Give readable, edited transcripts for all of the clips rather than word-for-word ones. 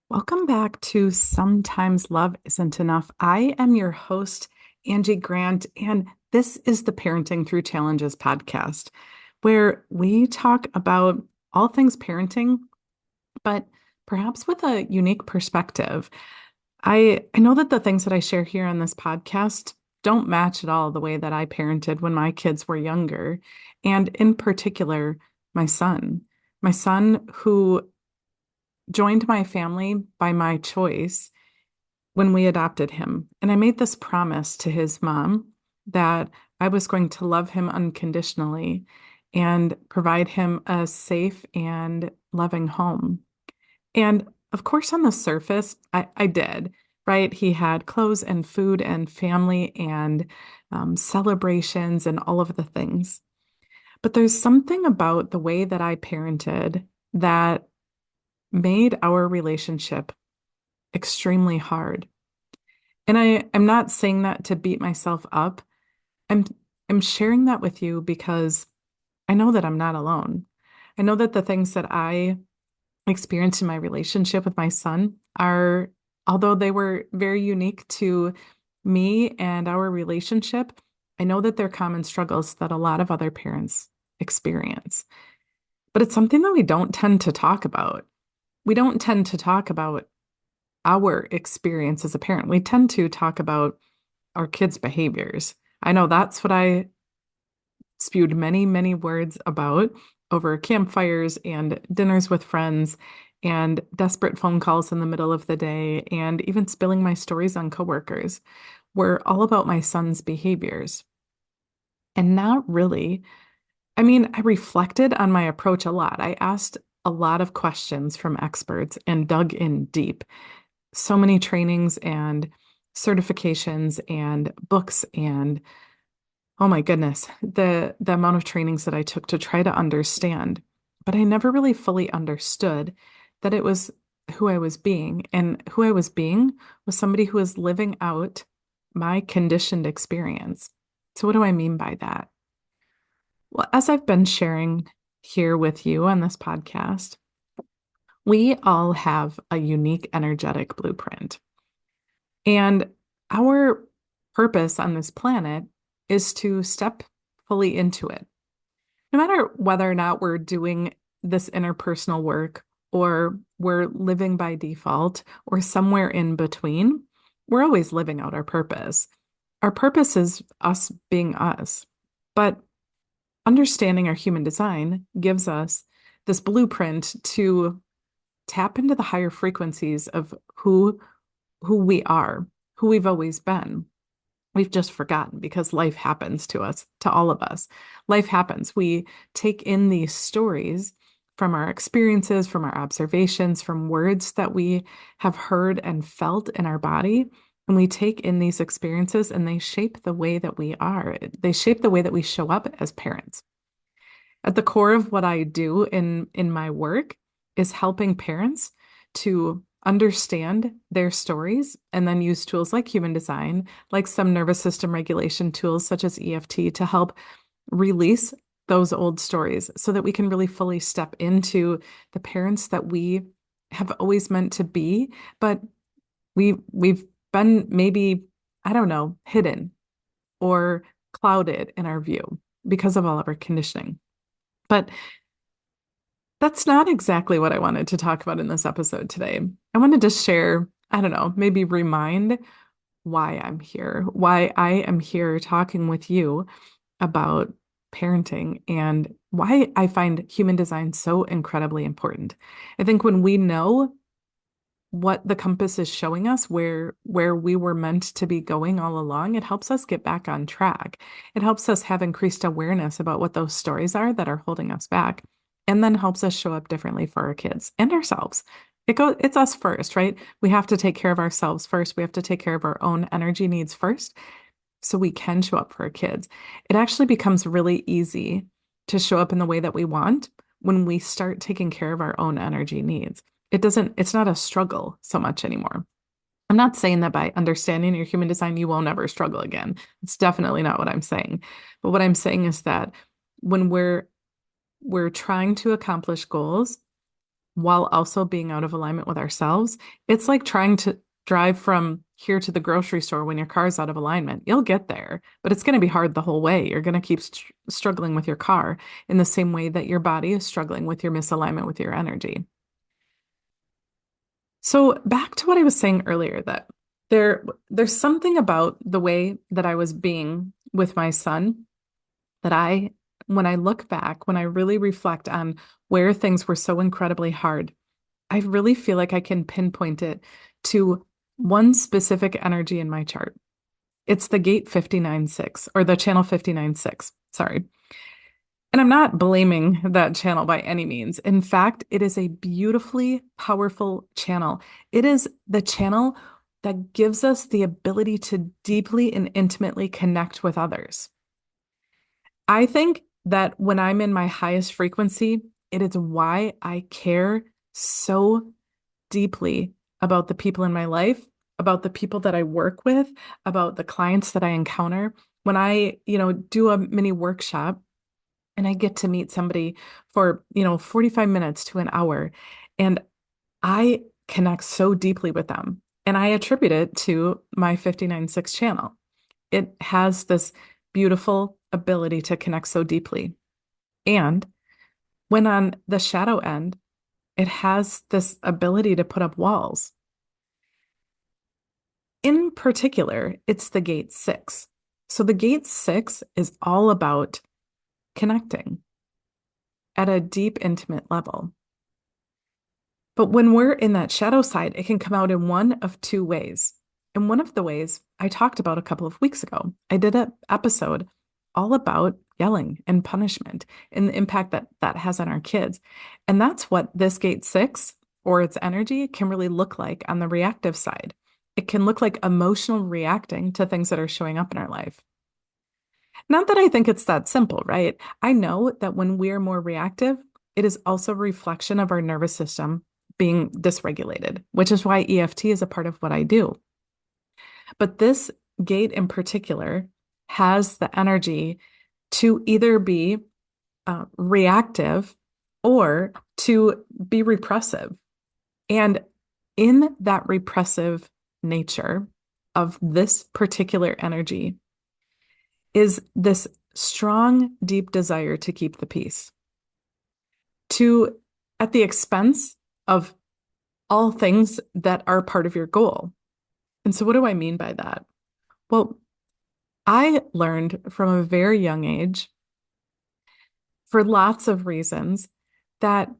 Welcome back to Sometimes Love Isn't Enough. I am your host, Angie Grant, and this is the Parenting Through Challenges podcast, where we talk about all things parenting, but perhaps with a unique perspective. I know that the things that I share here on this podcast don't match at all the way that I parented when my kids were younger, and in particular, my son. My son, who joined my family by my choice when we adopted him. And I made this promise to his mom that I was going to love him unconditionally and provide him a safe and loving home. And of course, on the surface, I did, right? He had clothes and food and family and celebrations and all of the things. But there's something about the way that I parented that made our relationship extremely hard. And I'm not saying that to beat myself up. I'm I'm sharing that with you because I know that I'm not alone. I know that the things that I experienced in my relationship with my son are, although they were very unique to me and our relationship, I know that they're common struggles that a lot of other parents experience. But it's something that we don't tend to talk about. We don't tend to talk about our experience as a parent. We tend to talk about our kids' behaviors. I know that's what I spewed many, many words about over campfires and dinners with friends and desperate phone calls in the middle of the day and even spilling my stories on coworkers were all about my son's behaviors. And not really. I mean, I reflected on my approach a lot. I asked a lot of questions from experts and dug in deep. So many trainings and certifications and books and oh my goodness, the amount of trainings that I took to try to understand. But I never really fully understood that it was who I was being. And who I was being was somebody who was living out my conditioned experience. So what do I mean by that? Well, as I've been sharing here with you on this podcast, we all have a unique energetic blueprint. And our purpose on this planet is to step fully into it. No matter whether or not we're doing this interpersonal work or we're living by default or somewhere in between, we're always living out our purpose. Our purpose is us being us. But understanding our human design gives us this blueprint to tap into the higher frequencies of who we are, who we've always been. We've just forgotten because life happens to us, to all of us. Life happens. We take in these stories from our experiences, from our observations, from words that we have heard and felt in our body. And we take in these experiences and they shape the way that we are. They shape the way that we show up as parents. At the core of what I do in my work is helping parents to understand their stories and then use tools like human design, like some nervous system regulation tools such as EFT to help release those old stories so that we can really fully step into the parents that we have always meant to be, but we've been maybe, I don't know, hidden or clouded in our view because of all of our conditioning. But that's not exactly what I wanted to talk about in this episode today. I wanted to share, I don't know, maybe remind why I'm here, why I am here talking with you about parenting and why I find human design so incredibly important. I think when we know what the compass is showing us, where we were meant to be going all along, it helps us get back on track. It helps us have increased awareness about what those stories are that are holding us back, and then helps us show up differently for our kids and ourselves. It's us first, right? We have to take care of ourselves first. We have to take care of our own energy needs first so we can show up for our kids. It actually becomes really easy to show up in the way that we want when we start taking care of our own energy needs. It's not a struggle so much anymore. I'm not saying that by understanding your human design, you won't ever struggle again. It's definitely not what I'm saying. But what I'm saying is that when we're trying to accomplish goals, while also being out of alignment with ourselves. It's like trying to drive from here to the grocery store when your car's out of alignment. You'll get there, but it's going to be hard the whole way. You're going to keep struggling with your car in the same way that your body is struggling with your misalignment with your energy. So back to what I was saying earlier, that there's something about the way that I was being with my son that when I look back, when I really reflect on where things were so incredibly hard, I really feel like I can pinpoint it to one specific energy in my chart. It's the gate 59.6 or the channel 59.6. Sorry. And I'm not blaming that channel by any means. In fact, it is a beautifully powerful channel. It is the channel that gives us the ability to deeply and intimately connect with others. I think that when I'm in my highest frequency, it is why I care so deeply about the people in my life, about the people that I work with, about the clients that I encounter. When I, do a mini workshop and I get to meet somebody for, 45 minutes to an hour, and I connect so deeply with them. And I attribute it to my 59.6 channel. It has this beautiful ability to connect so deeply. And when on the shadow end, it has this ability to put up walls. In particular, it's the gate 6. So the gate 6 is all about connecting at a deep, intimate level. But when we're in that shadow side, it can come out in one of two ways. And one of the ways I talked about a couple of weeks ago, I did an episode all about yelling and punishment and the impact that that has on our kids. And that's what this gate 6 or its energy can really look like on the reactive side. It can look like emotional reacting to things that are showing up in our life. Not that I think it's that simple, right? I know that when we're more reactive, it is also a reflection of our nervous system being dysregulated, which is why EFT is a part of what I do. But this gate in particular has the energy to either be reactive or to be repressive. And in that repressive nature of this particular energy is this strong, deep desire to keep the peace, to at the expense of all things that are part of your goal. And so, what do I mean by that? Well, I learned from a very young age, for lots of reasons, that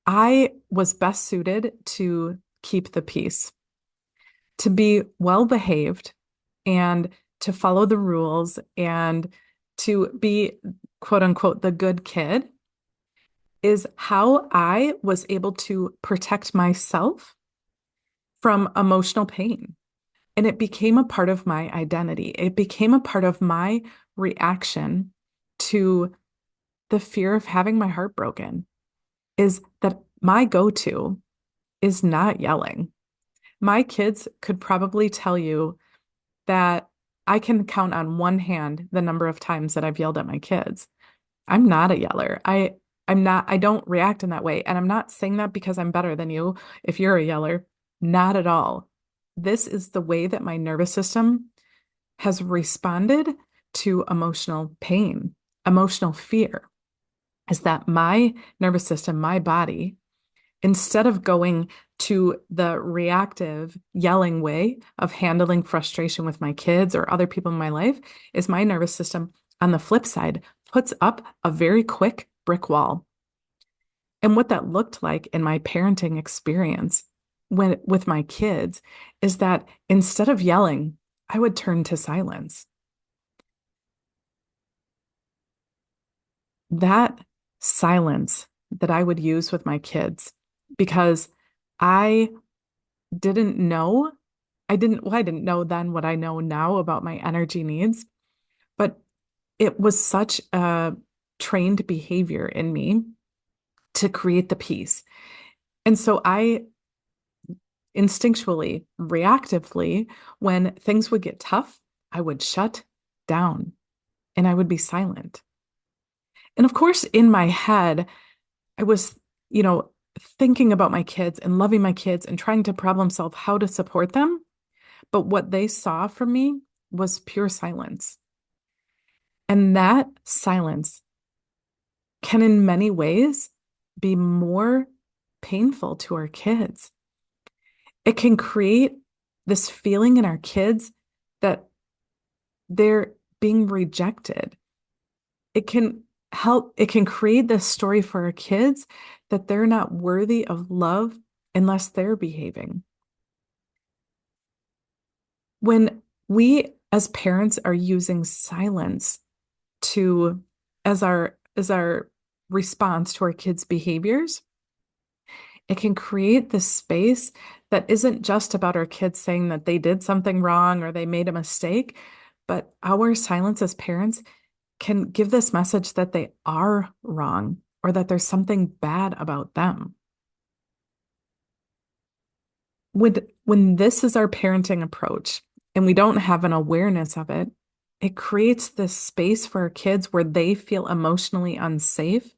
I was best suited to keep the peace, to be well behaved and to follow the rules and to be, quote unquote, the good kid is how I was able to protect myself from emotional pain. And it became a part of my identity. It became a part of my reaction to the fear of having my heart broken, is that my go-to is not yelling. My kids could probably tell you that I can count on one hand the number of times that I've yelled at my kids. I'm not a yeller. I don't react in that way. And I'm not saying that because I'm better than you if you're a yeller. Not at all. This is the way that my nervous system has responded to emotional pain, emotional fear, is that my nervous system, my body, instead of going to the reactive yelling way of handling frustration with my kids or other people in my life, is my nervous system on the flip side puts up a very quick brick wall. And what that looked like in my parenting experience with my kids is that instead of yelling, I would turn to silence. That silence that I would use with my kids, because I didn't know, I didn't know then what I know now about my energy needs, but it was such a trained behavior in me to create the peace. And so I instinctually, reactively, when things would get tough, I would shut down and I would be silent. And of course, in my head, I was you know, thinking about my kids and loving my kids and trying to problem solve how to support them. But what they saw from me was pure silence. And that silence can, in many ways, be more painful to our kids. It can create this feeling in our kids that they're being rejected. It can create this story for our kids that they're not worthy of love unless they're behaving. When we as parents are using silence to as our response to our kids' behaviors, it can create this space that isn't just about our kids saying that they did something wrong or they made a mistake, but our silence as parents can give this message that they are wrong or that there's something bad about them. When this is our parenting approach and we don't have an awareness of it, it creates this space for our kids where they feel emotionally unsafe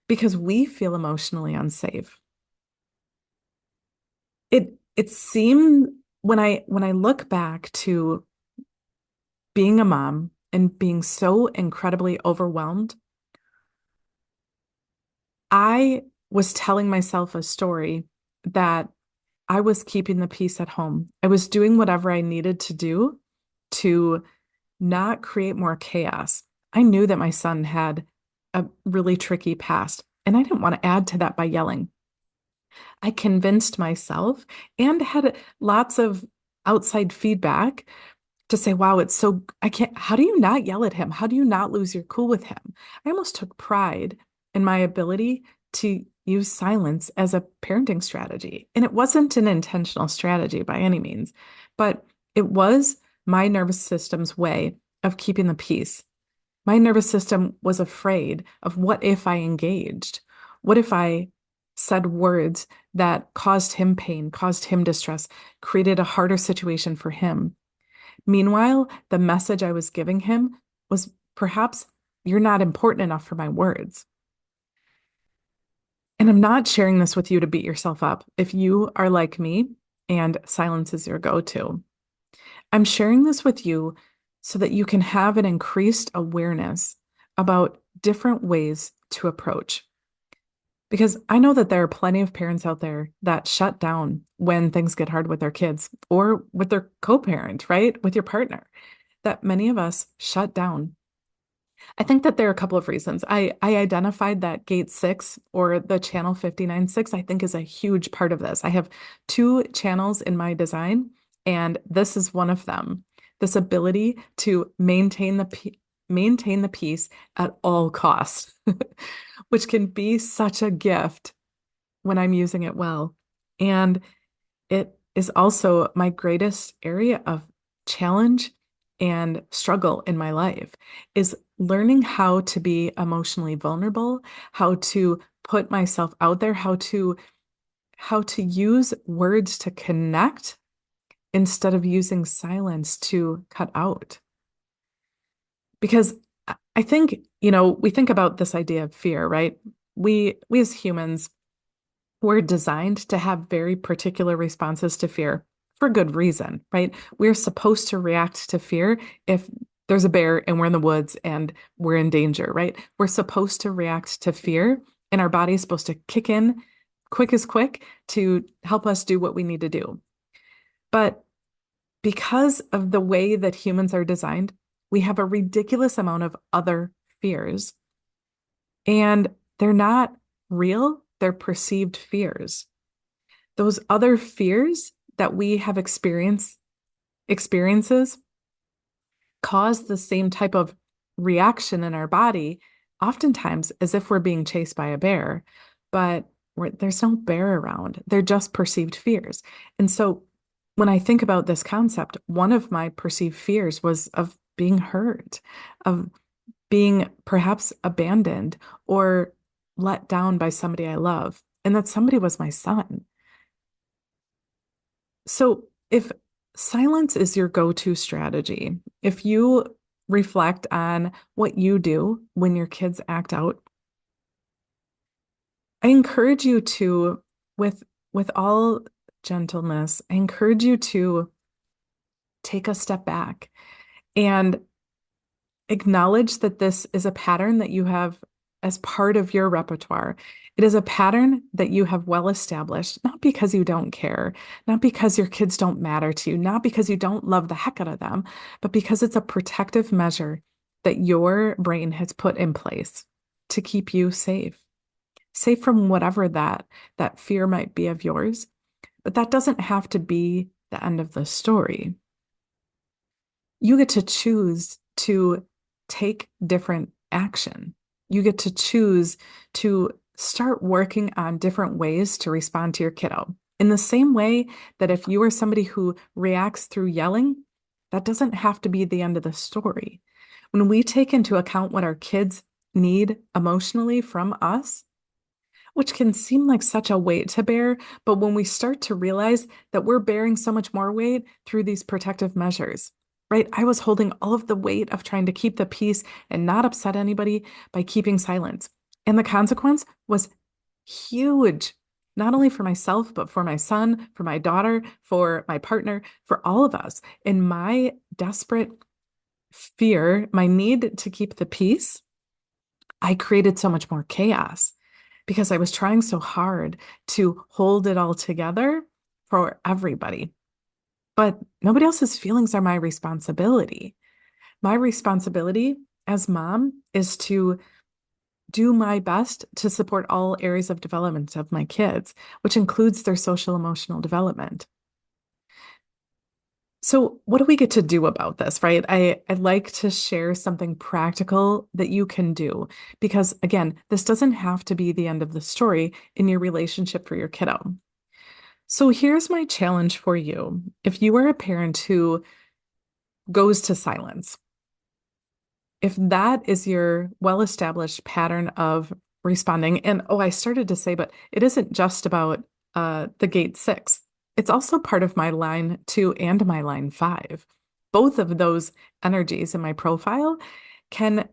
because we feel emotionally unsafe. It seemed when I look back to being a mom and being so incredibly overwhelmed, I was telling myself a story that I was keeping the peace at home. I was doing whatever I needed to do to not create more chaos. I knew that my son had a really tricky past, and I didn't want to add to that by yelling. I convinced myself and had lots of outside feedback to say, wow, it's so, I can't, how do you not yell at him? How do you not lose your cool with him? I almost took pride in my ability to use silence as a parenting strategy. And it wasn't an intentional strategy by any means, but it was my nervous system's way of keeping the peace. My nervous system was afraid of what if I engaged? What if I said words that caused him pain, caused him distress, created a harder situation for him? Meanwhile, the message I was giving him was perhaps you're not important enough for my words. And I'm not sharing this with you to beat yourself up if you are like me and silence is your go-to. I'm sharing this with you so that you can have an increased awareness about different ways to approach. Because I know that there are plenty of parents out there that shut down when things get hard with their kids or with their co-parent, right? With your partner, that many of us shut down. I think that there are a couple of reasons. I identified that gate 6 or the channel 59.6, I think is a huge part of this. I have two channels in my design, and this is one of them. This ability to maintain the peace at all costs, which can be such a gift when I'm using it well. And it is also my greatest area of challenge and struggle in my life is learning how to be emotionally vulnerable, how to put myself out there, how to use words to connect instead of using silence to cut out. Because I think, we think about this idea of fear, right? We as humans, we're designed to have very particular responses to fear for good reason, right? We're supposed to react to fear if there's a bear and we're in the woods and we're in danger, right? We're supposed to react to fear, and our body's supposed to kick in quick as quick to help us do what we need to do. But because of the way that humans are designed, we have a ridiculous amount of other fears, and they're not real, they're perceived fears. Those other fears that we have experiences cause the same type of reaction in our body, oftentimes as if we're being chased by a bear, but there's no bear around. They're just perceived fears. And so when I think about this concept, one of my perceived fears was of being hurt, of being perhaps abandoned or let down by somebody I love. And that somebody was my son. So if silence is your go-to strategy, if you reflect on what you do when your kids act out, I encourage you to, with with all gentleness, I encourage you to take a step back and acknowledge that this is a pattern that you have as part of your repertoire. It is a pattern that you have well established, not because you don't care, not because your kids don't matter to you, not because you don't love the heck out of them, but because it's a protective measure that your brain has put in place to keep you safe, safe from whatever that fear might be of yours. But that doesn't have to be the end of the story. You get to choose to take different action. You get to choose to start working on different ways to respond to your kiddo. In the same way that if you are somebody who reacts through yelling, that doesn't have to be the end of the story. When we take into account what our kids need emotionally from us, which can seem like such a weight to bear, but when we start to realize that we're bearing so much more weight through these protective measures, right? I was holding all of the weight of trying to keep the peace and not upset anybody by keeping silence. And the consequence was huge, not only for myself, but for my son, for my daughter, for my partner, for all of us. And my desperate fear, my need to keep the peace, I created so much more chaos because I was trying so hard to hold it all together for everybody. But nobody else's feelings are my responsibility. My responsibility as mom is to do my best to support all areas of development of my kids, which includes their social emotional development. So, what do we get to do about this, right? I'd like to share something practical that you can do because, again, this doesn't have to be the end of the story in your relationship for your kiddo. So, here's my challenge for you. If you are a parent who goes to silence, if that is your well-established pattern of responding, and oh, I started to say, but it isn't just about the gate six. It's also part of my line two and my line five. Both of those energies in my profile can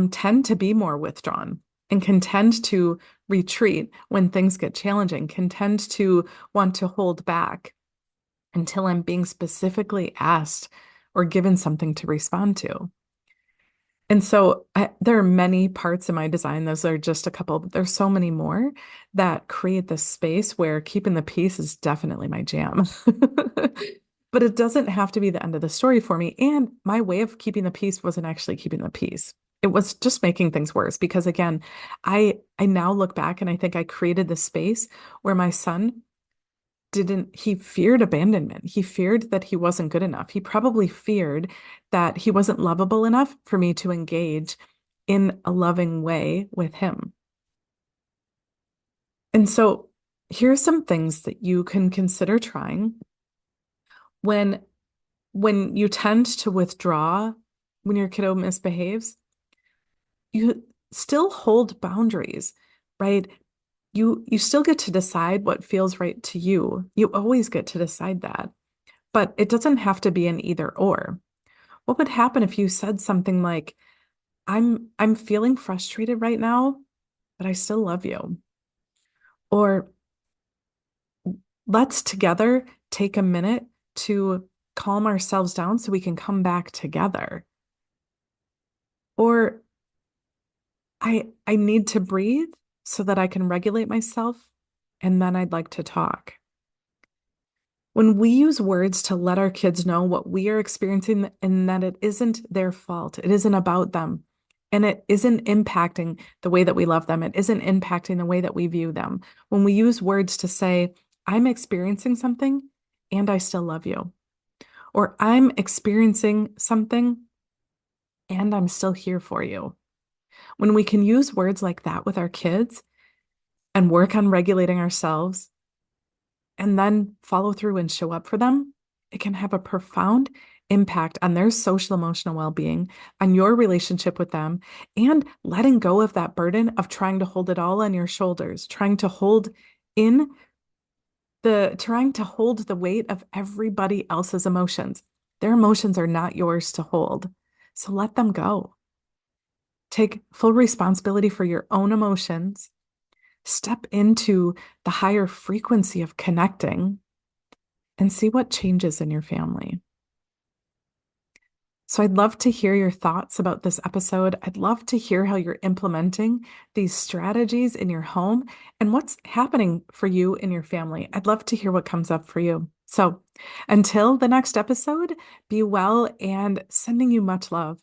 tend to be more withdrawn and can tend to retreat when things get challenging, can tend to want to hold back until I'm being specifically asked or given something to respond to. And so there are many parts of my design. Those are just a couple, but there's so many more that create this space where keeping the peace is definitely my jam. But it doesn't have to be the end of the story for me. And my way of keeping the peace wasn't actually keeping the peace. It was just making things worse because again, I now look back and I think I created this space where my son didn't, he feared abandonment. He feared that he wasn't good enough. He probably feared that he wasn't lovable enough for me to engage in a loving way with him. And so here are some things that you can consider trying when you tend to withdraw when your kiddo misbehaves. You still hold boundaries, right? You still get to decide what feels right to you. You always get to decide that. But it doesn't have to be an either or. What would happen if you said something like, I'm feeling frustrated right now, but I still love you. Or let's together take a minute to calm ourselves down so we can come back together. Or I need to breathe so that I can regulate myself, and then I'd like to talk. When we use words to let our kids know what we are experiencing and that it isn't their fault, it isn't about them, and it isn't impacting the way that we love them, it isn't impacting the way that we view them. When we use words to say, I'm experiencing something and I still love you, or I'm experiencing something and I'm still here for you. When we can use words like that with our kids and work on regulating ourselves and then follow through and show up for them, it can have a profound impact on their social emotional well-being, on your relationship with them, and letting go of that burden of trying to hold it all on your shoulders, in trying to hold the weight of everybody else's emotions. Their emotions are not yours to hold. So let them go. Take full responsibility for your own emotions. step into the higher frequency of connecting and see what changes in your family. So I'd love to hear your thoughts about this episode. I'd love to hear how you're implementing these strategies in your home and what's happening for you in your family. I'd love to hear what comes up for you. So until the next episode, be well and sending you much love.